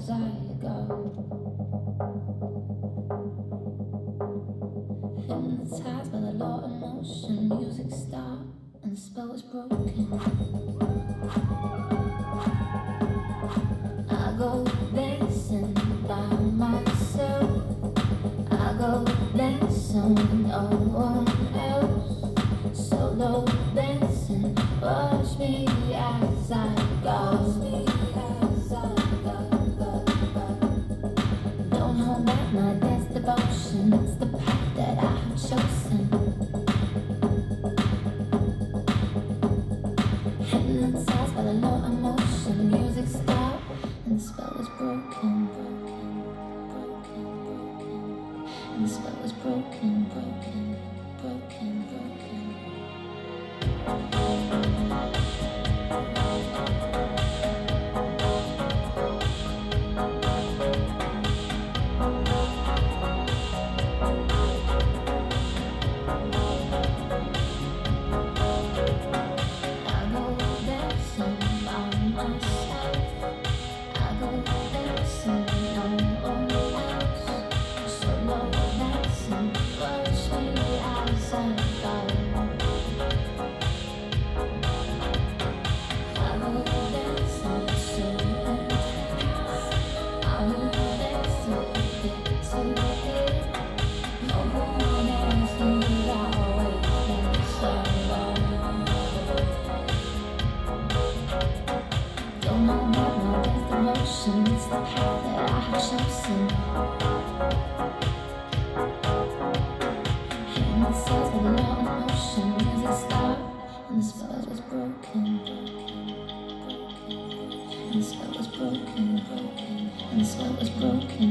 as I go. Hypnotized by the law of motion, music stopped and the spell was broken. I go dancing by myself. I go dancing with no one else. Solo dancing, watch me as I go. Don't hold back my dance devotion, it's the path that I have chosen. Hypnotized by the law of motion, music stopped and the spell was broken. And the spell was broken. It's the path that I have chosen. Hypnotized by the law of motion, music stopped and the spell was broken. And the spell was broken. And the spell was broken.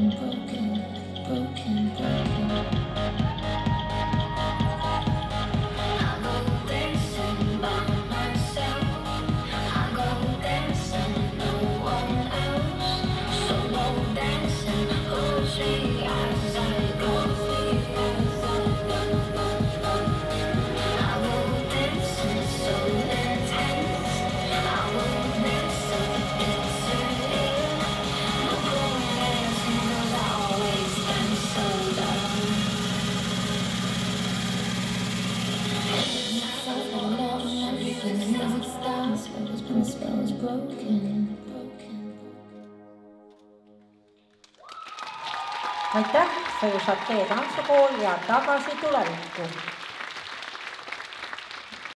I go dancing by myself. I go dancing with no one else. Solo dancing, hold me as I go. I go dancing so intense. I will dance so eternity. No going dancing 'cause I always dance so low. Music stops, the spell was broken. Aitäh, sa ju saad tee tantsukool ja tagasi tulevikku.